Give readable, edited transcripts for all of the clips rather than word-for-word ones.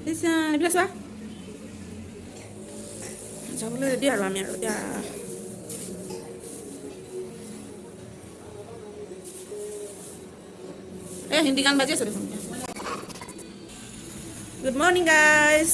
এইবিলাক চোৱা যাবলৈ ৰেডি আৰু আমি আৰু এতিয়া এই হিন্দী গান বাজি আছে দেখোন। গুড মৰ্ণিং গাইজ,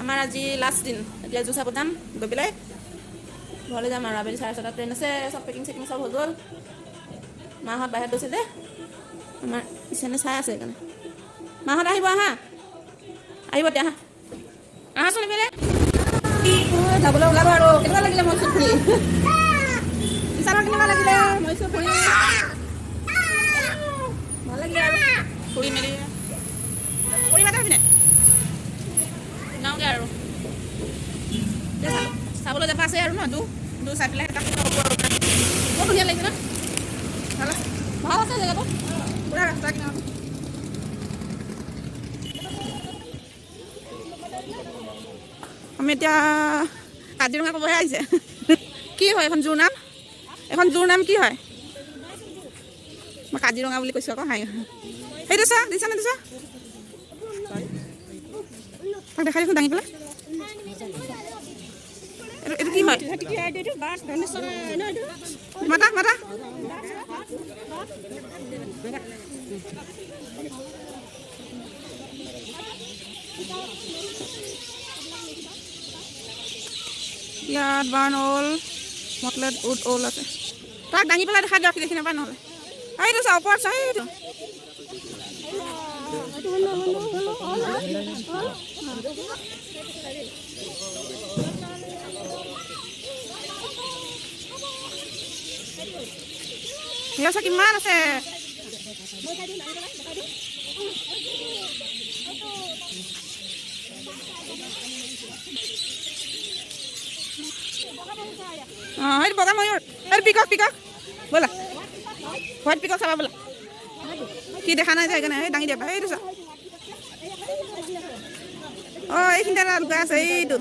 আমাৰ আজি লাষ্ট দিন। এতিয়া জুচ চাব যাম, গৈ পেলাই ঘৰলৈ যাম আৰু আবেলি 6:30 ট্ৰেইন আছে। চব পেকিং চেকিং চব হৈ গ'ল। মাহঁত বাহিৰত গৈছে যে, আমাৰ ইচেনে চাই আছে সেইকাৰণে। মাহঁত আহিব, আহা আহিব এতিয়া, আহা আহাচোন এইফালে। যাবলৈ ওলাব আৰু কেনেকুৱা লাগিলে মইচুত ফুৰি? ইচানৰ কেনেকুৱা লাগিলে মইচুত ফুৰি? ভাল লাগিলে আৰু ফুৰি মেলি পৰিবা পিনে যাওঁগৈ আৰু চাবলৈ যাব আছে আৰু ন। দূৰ চাই পেলাই বৰ ধুনীয়া লাগিছে ন, ভাল আছে জেগাটো পুৰা ৰাস্তা কিনাৰত। আমি এতিয়া কাজিৰঙা ক'বহে আহিছে। কি হয় এখন জোৰ নাম? এখন জোৰ নাম কি হয়? মই কাজিৰঙা বুলি কৈছোঁ আকৌ, হাঁহি সেইটো চা দিছা নে দিছা? তাক দেখাই দিছোঁ দাঙি পেলাই। এইটো কি হয়? মাতা মাতা। ইয়াত বাৰ্ণ অল মতলেট উড অল আছে। তাক দাঙি পেলাই দেখাই দিয়ক, দেখি নাপায় নহ'লে। এইটো চা ওপৰত চা, এইটো সেয়া চা কিমান আছে। অঁ এইটো বগা ময়ূৰ, এইটো পিকক পিকক ব'লা, হোৱাইট পিকক চাবা ব'লা। কি দেখা নাই যে সেইকাৰণে এই দাঙি দিয়া, এইটো চা। অঁ এইখিনিতে এটা লুকাই আছে, এইটো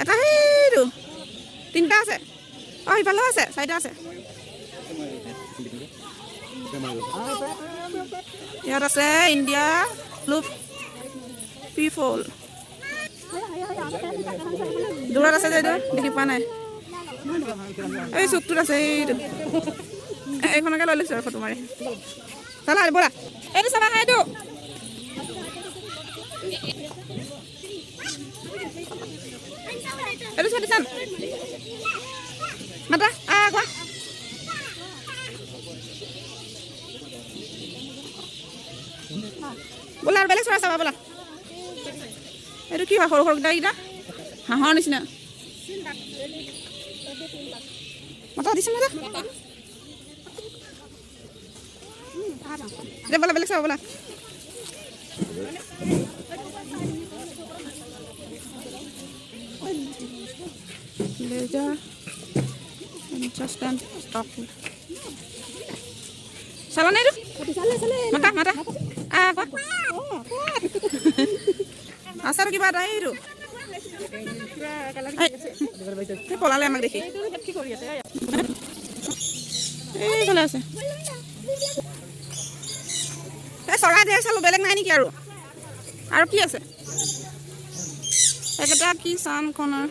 এটা, সেইটো তিনিটা আছে। অঁ সিফালেও আছে, 4টা আছে। ইয়াত আছে ইণ্ডিয়া ব্লু পিফল। দূৰত আছে যে এইটো দেখি পোৱা নাই। এই চুকটোত আছে, এইটো এইখনকে লৈ লৈছোঁ আৰু ফটো মাৰি। চালা ব'লা, এইটো চাবা হা, এইটো এইটো চোৱা দিছান মাতা কোৱা। বোলা আৰু বেলেগ চৰাই চাবা ব'লা। এইটো কি হয়? সৰু সৰুকেইটা হাঁহৰ নিচিনা। মাতা দিছে মাতা, এতিয়া ব'লা বেলেগ চাবা ব'লা। চালা নাই মাতা মাতা আছে আৰু কিবা এটা, এইটো পলালে আমাক দেখি। এইফালে আছে এই চৰাই ধেৰ চালোঁ, বেলেগ নাই নেকি? আৰু কি আছে? এইকেইটা কি চাম কোন আৰু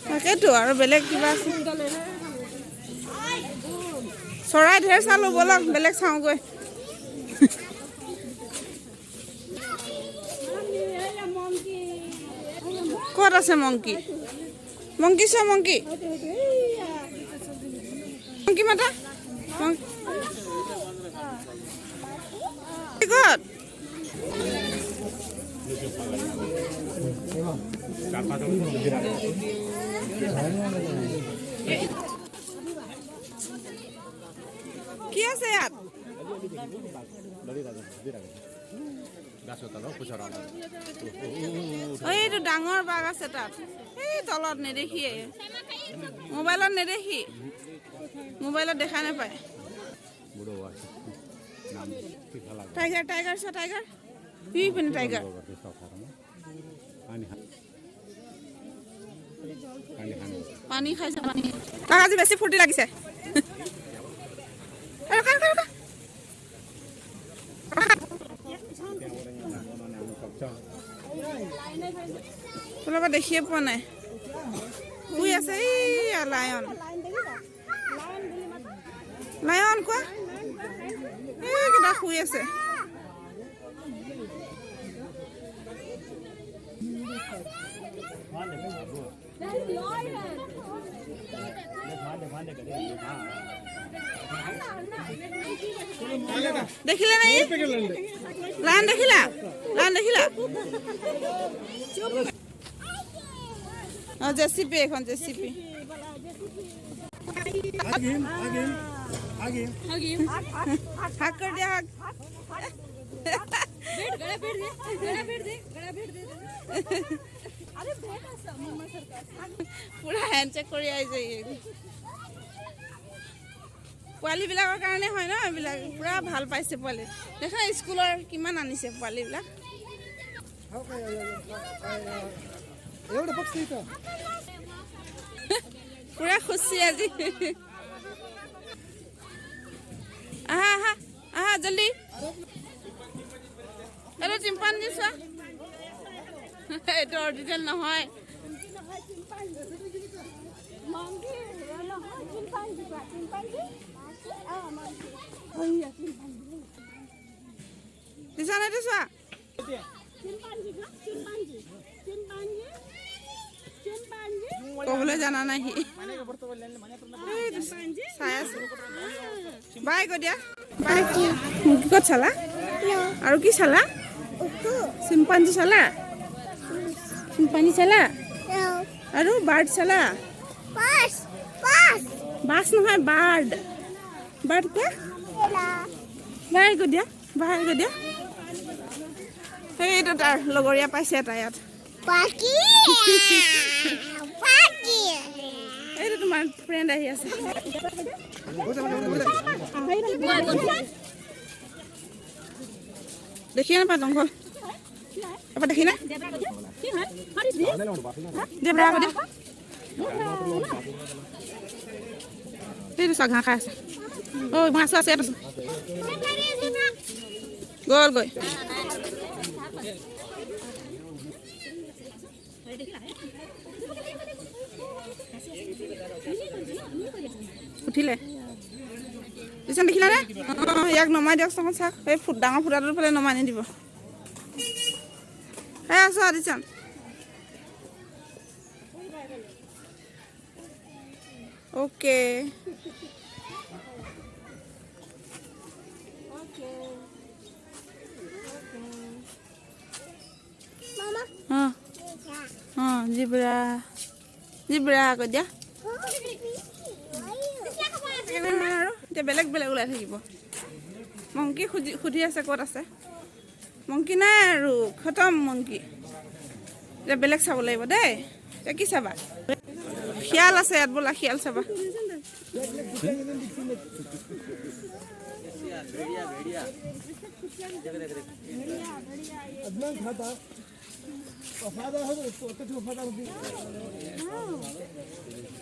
তাকেতো আৰু বেলেগ কিবা আছে। চৰাই ধেৰ চালোঁ, ব'লক বেলেগ চাওঁগৈ। ক'ত আছে মংকি? মংকি চোৱা, মংকি মংকি মাতা। ক'ত? কি আছে ইয়াত? এইটো ডাঙৰ বাঘ আছে তাত, এই তলত নেদেখিয়ে, মোবাইলত নেদেখি, মোবাইলত দেখা নাপায়। টাইগাৰ টাইগাৰ চোৱা টাইগাৰ পিনে টাইগাৰ পানী খাইছে পানী তাক আজি বেছি ফূৰ্তি লাগিছে তোৰ লগত দেখিয়ে পোৱা নাই শুই আছে এই লায়ন লায়ন কোৱা এইকেইটা শুই আছে দেখিলে নাই লায়ন দেখিলা জেচিপি এখন জেচিপি হাক कर दिया हाक पूरा हैंडशेक কৰি আইছে পোৱালিবিলাকৰ কাৰণে হয় ন এইবিলাক পুৰা ভাল পাইছে পোৱালি দেখা স্কুলৰ কিমান আনিছে পোৱালিবিলাক পুৰা খুশি আজি আহা আহা আহা জলদি এটো চিম্পাঞ্জি চোৱা এটো অৰিজিনেল নহয় দিশান এটো চোৱা কবলৈ জানা নাই চাই আছে বাই কৈ দিয়া বাই ক'ত চালা আৰু কি চালা চিম্পাঞ্জি চালা আৰু বাৰ্ড চালা বাস নহয় বাৰ্ড কে বাই কৈ দিয়া সেইটো তাৰ লগৰীয়া পাইছে এটা ইয়াত এইটো তোমাৰ ফ্ৰেণ্ড আহি আছে দেখি নাপা জংঘল এবাৰ দেখি না সেইটো চা ঘাঁহ খাই আছে ঐ মাছো আছে ইয়াত গ'ল গৈ উঠিলে পিছন দেখিলা নে ইয়াক নমাই দিয়ক চোন চাওক এই ডাঙৰ ফুটাটোৰ ফালে নমাই নিদিব এই আছো আদিচান ওকে জিব্ৰা কৈ দিয়া আৰু এতিয়া বেলেগ ওলাই থাকিব মংকি সুধি আছে ক'ত আছে মংকি নাই আৰু খতম মংকি এতিয়া বেলেগ চাব লাগিব দেই এতিয়া কি চাবা শিয়াল আছে ইয়াত বোলা শিয়াল চাবা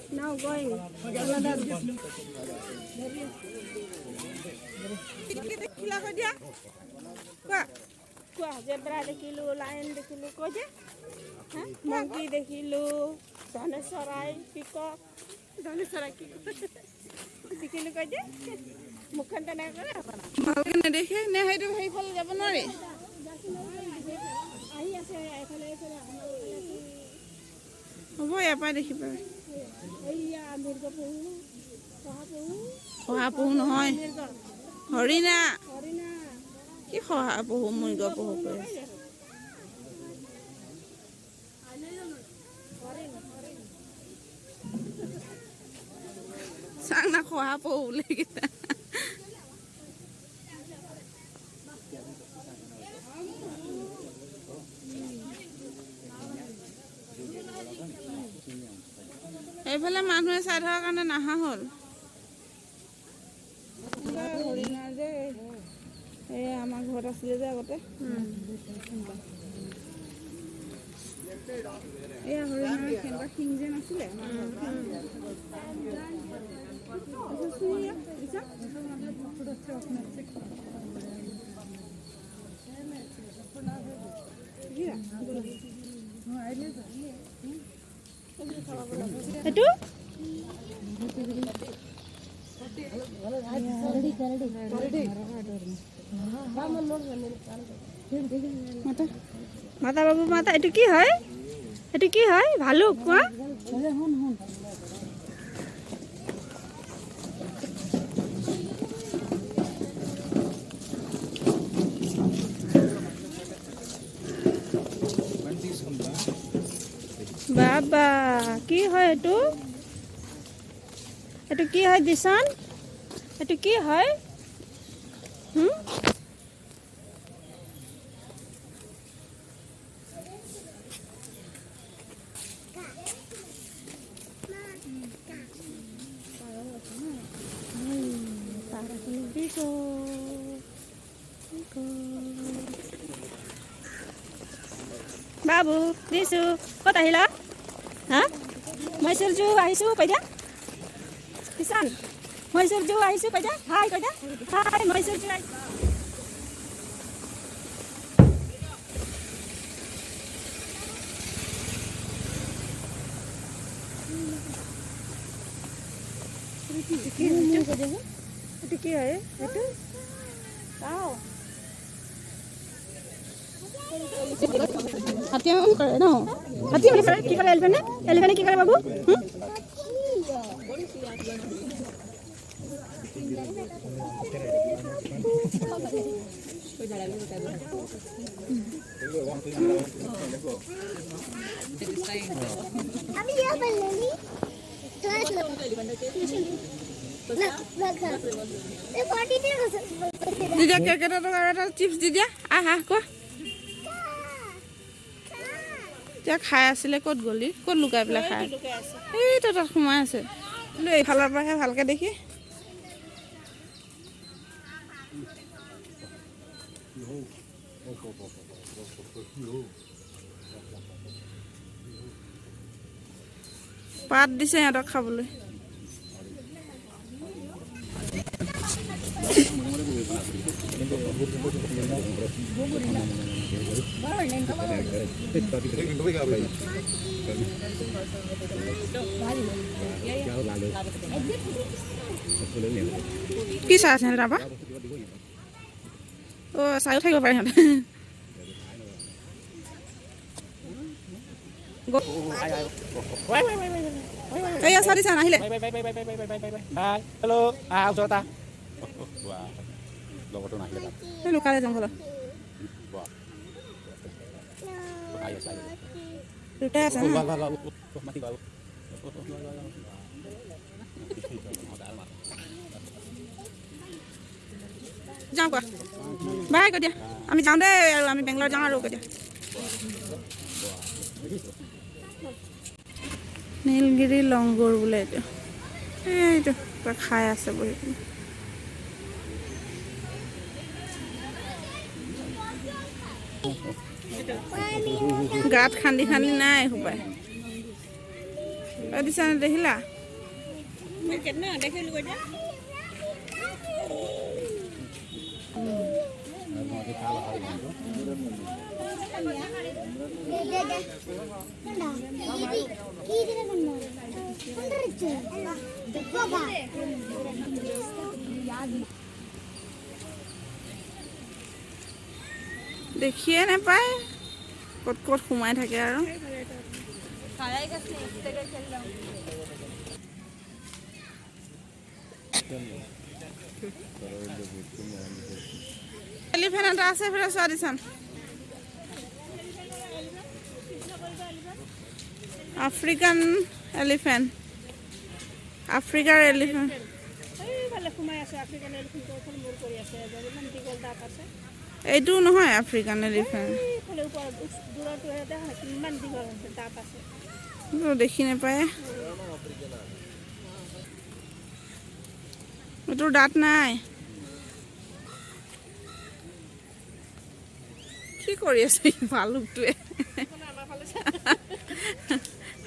Now going. Kila ko dia? Kwa zebra dekilu, lion dekilu ko je? Monkey dekilu, dinosaur, peacock, dekilu ko je? Mukhan ta na kore apana. Bhalke na dekhe, ne haitu hei phal jabo nore. Ahi ase ephale হ'ব ইয়াৰ পৰা দেখি পাবি শহাপহু নহয় হৰিণা কি শহাপহু মৃগপহু কৈ আছে চাং না শহাপহু বোলেকেইটা এইফালে মানুহে চাই থকাৰ কাৰণে নাহা হ'ল আছিলে যে আগতে এয়া হৰিণৰ কেনেকুৱা শিং যে নাছিলে সেইটো মাতা বাবু মাতা এইটো কি হয় ভালুক কোৱা বাবা কি হয় এইটো কি হয় দিশান এইটো কি হয় বাবু দিছো ক'ত আহিলা হা মৈচুৰ জু আহিছোঁ পাইদা কিষান মৈচুৰ জু আহিছোঁ পাইদা হাই পাইদা হাই মৈচুৰ জু এইটো কি হয় এইটো চাওঁ হাতী কৰে ন হাতী মানে কৰে কি কৰে এলিফেণ্টে কি কৰে বাবু দিদিয়া কেকেটা টকা এটা চিপছ দি দিয়া আহা কোৱা এতিয়া খাই আছিলে ক'ত গলি ক'ত লুকাই পেলাই খাই এইটো তাত সোমাই আছে কিন্তু এইফালৰ পৰাহে ভালকৈ দেখি পাত দিছে সিহঁতক খাবলৈ কি চাই আছে তাৰপৰা অ' চাইও থাকিব পাৰে সিহঁতে এইয়া চাৰি চান আহিলে লুকালে জংঘলত দুটাই আছে যাওঁ কোৱা বাই কৈ দিয়া আমি যাওঁ দেই আৰু আমি বেংগলৰ যাওঁ আৰু কৈ দিয়া নীলগিৰি লংগুৰ বোলে এইটো খাই আছে বহি গাত খান্দি নাই সোপাই দিছা দেখিলা দেখিয়ে নাপায় ক'ত ক'ত সোমাই থাকে আৰু এলিফেণ্ট এটা আছে ফেৰ চোৱা দিছান আফ্ৰিকান এলিফেণ্ট আফ্ৰিকাৰ এলিফেণ্ট এইটো নহয় আফ্ৰিকান এলিফেণ্ট দেখি নাপায় এইটোৰ দাঁত নাই কি কৰি আছে ভালুকটোৱে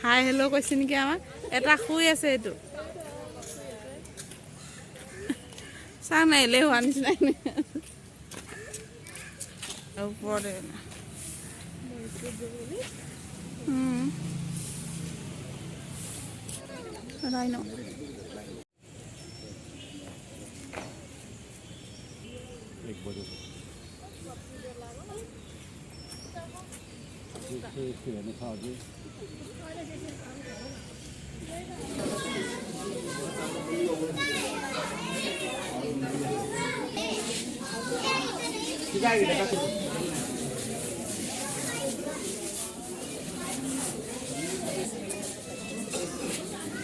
হাই হেল্ল' কৈছে নেকি আমাক এটা শুই আছে এইটো চাং নাই এলেহুৱা নিচিনাই ওপৰতে ৰাইন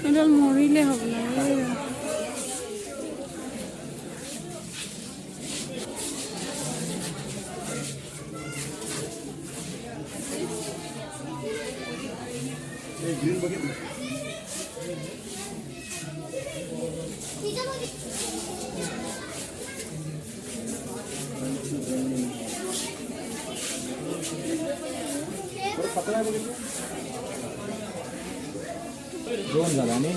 এডাল মৰিলে হ'ব না दोन झाला नाही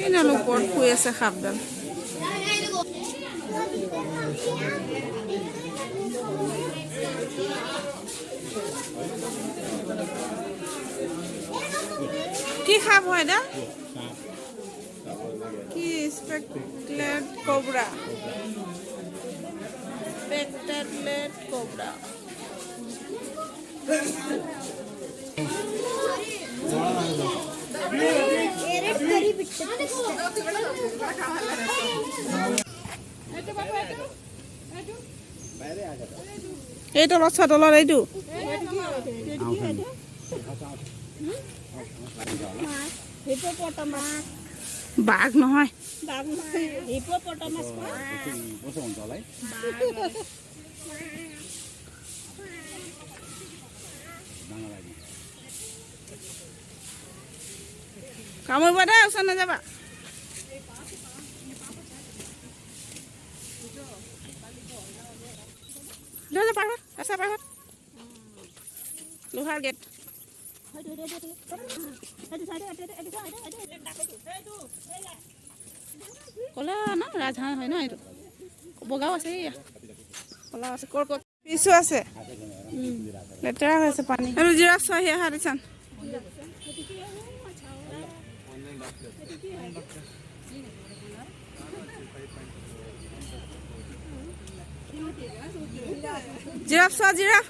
এইডাল ওপৰত শুই আছে সাপডাল কি সাপ হয় দা কি স্পেকটেড কোবৰা স্পেকটেড কোবৰা এই তলত তলত এইটো বাঘ নহয় কামুৰিব দে ওচৰত নাযাবা পাৰত আছে পাৰত লোহাৰ গেট কলা ন ৰাজহাঁহ হয় ন এইটো বগাও আছে এয়া কলা আছে ক'ত ক'ত পিছো আছে লেতেৰা হৈ আছে পানী আৰু জিৰাফ চোৱা সেয়া হাৰিচান জিৰাফ চোৱা জিৰাফ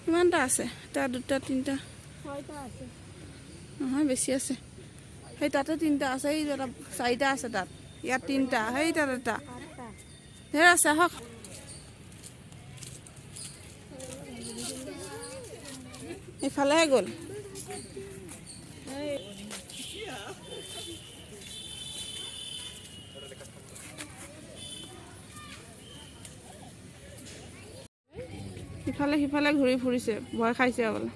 কিমানটা আছে এটা দুটা তিনিটা নহয় বেছি আছে সেই তাতে তিনিটা আছে এই এটা চাৰিটা আছে তাত ইয়াত তিনিটা সেই তাত এটা ধেৰ আছে আহক এইফালেহে গ'ল সিফালে সিফালে ঘূৰি ফুৰিছে ভয় খাইছে বোলে